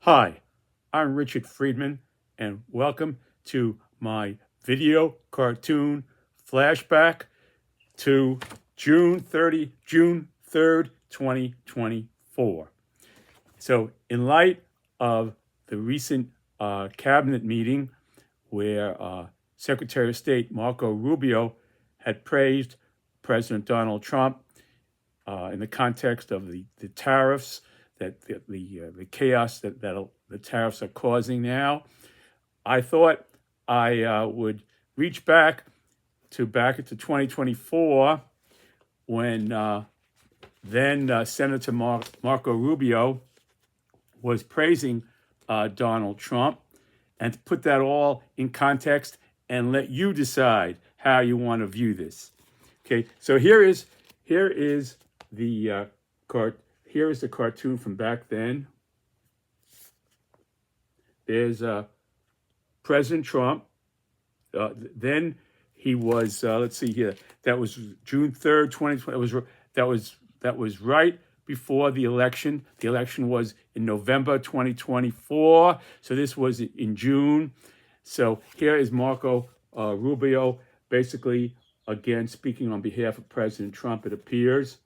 Hi, I'm Richard Friedman, and welcome to my video cartoon flashback to June 3rd, 2024. So, in light of the recent cabinet meeting where Secretary of State Marco Rubio had praised President Donald Trump in the context of the tariffs, that the chaos that the tariffs are causing now, I thought I would reach back into 2024 when then Senator Marco Rubio was praising Donald Trump, and to put that all in context and let you decide how you want to view this. Okay, so here is the here is the cartoon from back then. There's President Trump. Then he was let's see here. That was June 3rd, 2020. That was right before the election. The election was in November 2024. So this was in June. So here is Marco Rubio, basically again speaking on behalf of President Trump. It appears,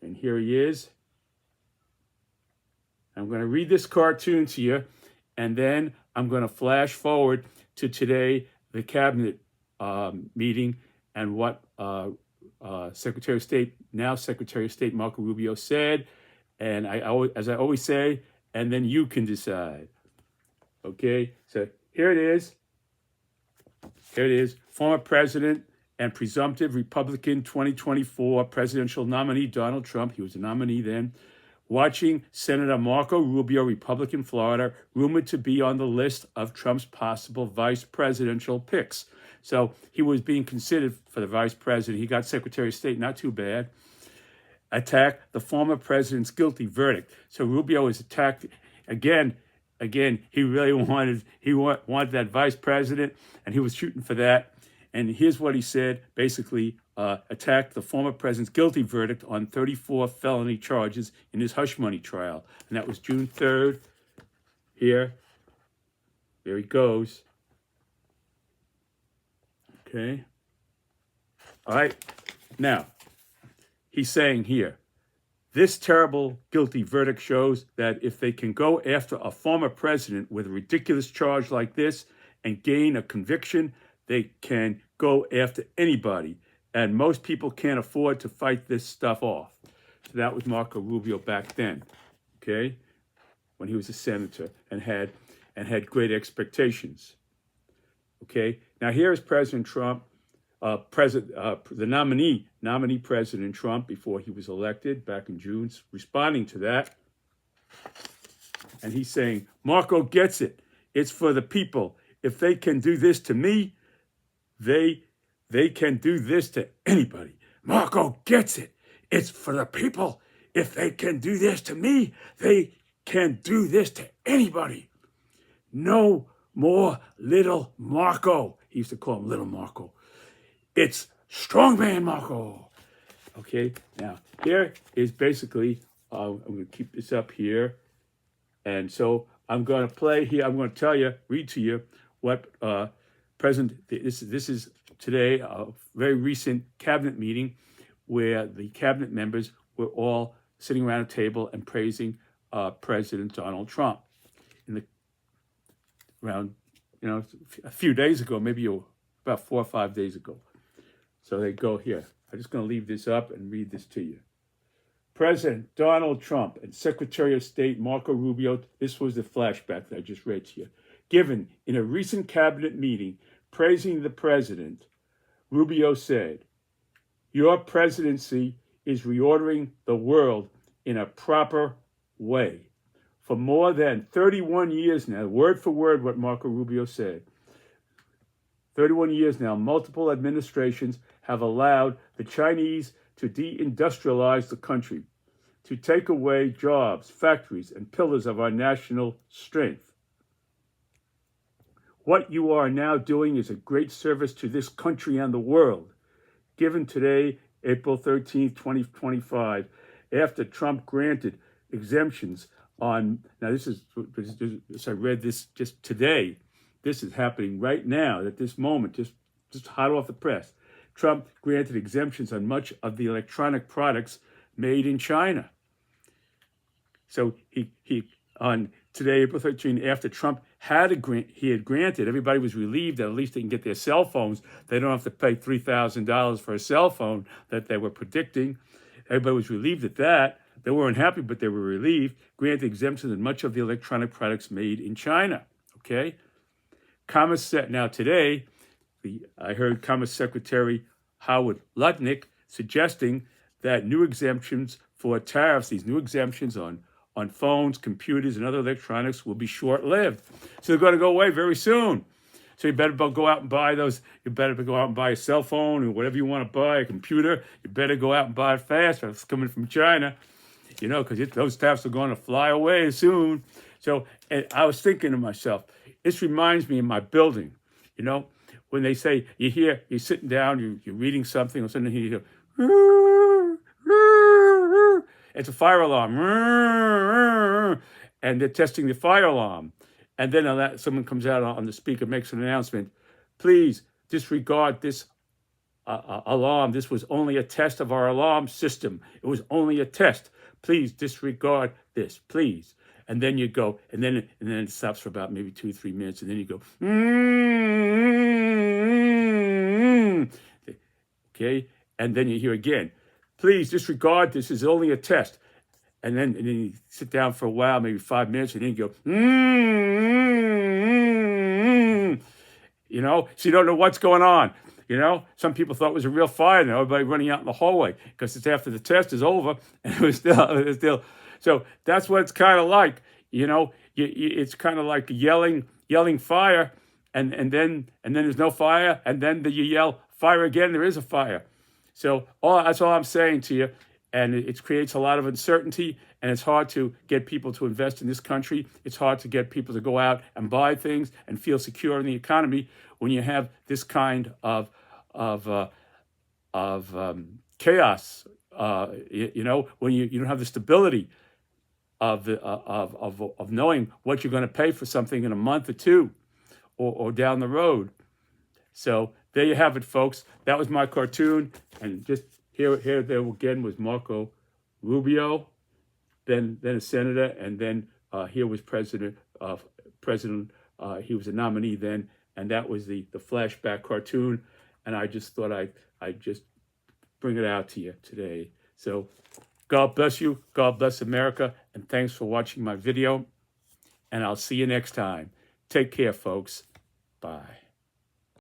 and here he is. I'm going to read this cartoon to you, and then I'm going to flash forward to today, the cabinet meeting, and what Secretary of State, now Secretary of State Marco Rubio said. And as I always say, and then you can decide. Okay, so here it is. Here it is. Former President and presumptive Republican 2024 presidential nominee Donald Trump, he was a nominee then, watching Senator Marco Rubio, Republican Florida, rumored to be on the list of Trump's possible vice presidential picks. So he was being considered for the vice president. He got Secretary of State, not too bad. Attack the former president's guilty verdict. So Rubio was attacked again. He really wanted that vice president, and he was shooting for that. And here's what he said, basically, attacked the former president's guilty verdict on 34 felony charges in his hush money trial. And that was June 3rd. Here. There he goes. Okay. All right. Now, he's saying here, this terrible guilty verdict shows that if they can go after a former president with a ridiculous charge like this and gain a conviction, they can go after anybody. And most people can't afford to fight this stuff off. So that was Marco Rubio back then, okay, when he was a senator and had great expectations. Okay, now here is President Trump, the nominee President Trump before he was elected back in June, responding to that. And he's saying, Marco gets it. It's for the people. If they can do this to me, they can do this to anybody. Marco gets it. It's for the people. If they can do this to me, they can do this to anybody. No more little Marco. He used to call him little Marco. It's strongman Marco. Okay, now here is basically, I'm going to keep this up here. And so I'm going to play here. I'm going to read to you what this is today, a very recent cabinet meeting where the cabinet members were all sitting around a table and praising President Donald Trump around a few days ago, maybe about 4 or 5 days ago. So they go here. I'm just going to leave this up and read this to you. President Donald Trump and Secretary of State Marco Rubio, this was the flashback that I just read to you, given in a recent cabinet meeting praising the president. Rubio said, your presidency is reordering the world in a proper way. For more than 31 years now, word for word what Marco Rubio said, 31 years now, multiple administrations have allowed the Chinese to deindustrialize the country, to take away jobs, factories, and pillars of our national strength. What you are now doing is a great service to this country and the world. Given today, April 13th, 2025, after Trump granted exemptions now this is, I read this just today. This is happening right now at this moment, just hot off the press. Trump granted exemptions on much of the electronic products made in China. So he on today, April 13, after Trump had granted, everybody was relieved that at least they can get their cell phones. They don't have to pay $3,000 for a cell phone that they were predicting. Everybody was relieved at that. They weren't happy, but they were relieved. Granted exemptions on much of the electronic products made in China. Okay? Now today, I heard Commerce Secretary Howard Lutnick suggesting that new exemptions for tariffs, these new exemptions on phones, computers, and other electronics will be short-lived. So they're going to go away very soon. So you better go out and buy those. You better go out and buy a cell phone or whatever you want to buy, a computer. You better go out and buy it fast. It's coming from China, because those tariffs are going to fly away soon. So and I was thinking to myself, this reminds me of my building, when they say, you're sitting down, you're reading something, or something, you hear, it's a fire alarm, and they're testing the fire alarm. And then someone comes out on the speaker, makes an announcement, please disregard this alarm. This was only a test of our alarm system. It was only a test. Please disregard this, please. And then you go, and then it stops for about maybe 2 or 3 minutes, and then you go, okay, and then you hear again, please disregard this is only a test. And then you sit down for a while, maybe 5 minutes, and then you go, so you don't know what's going on. Some people thought it was a real fire, and everybody running out in the hallway because it's after the test is over, and it was still. So that's what it's kind of like, it's kind of like yelling fire, and then there's no fire, and then you yell fire again, there is a fire. So that's all I'm saying to you. And it creates a lot of uncertainty, and it's hard to get people to invest in this country. It's hard to get people to go out and buy things and feel secure in the economy when you have this kind of chaos. When you don't have the stability of knowing what you're going to pay for something in a month or two, or down the road. So there you have it, folks. That was my cartoon, and just. Here there again was Marco Rubio, then a senator, and then here was President. He was a nominee then, and that was the Flashback cartoon. And I just thought I'd just bring it out to you today. So God bless you, God bless America, and thanks for watching my video. And I'll see you next time. Take care, folks. Bye.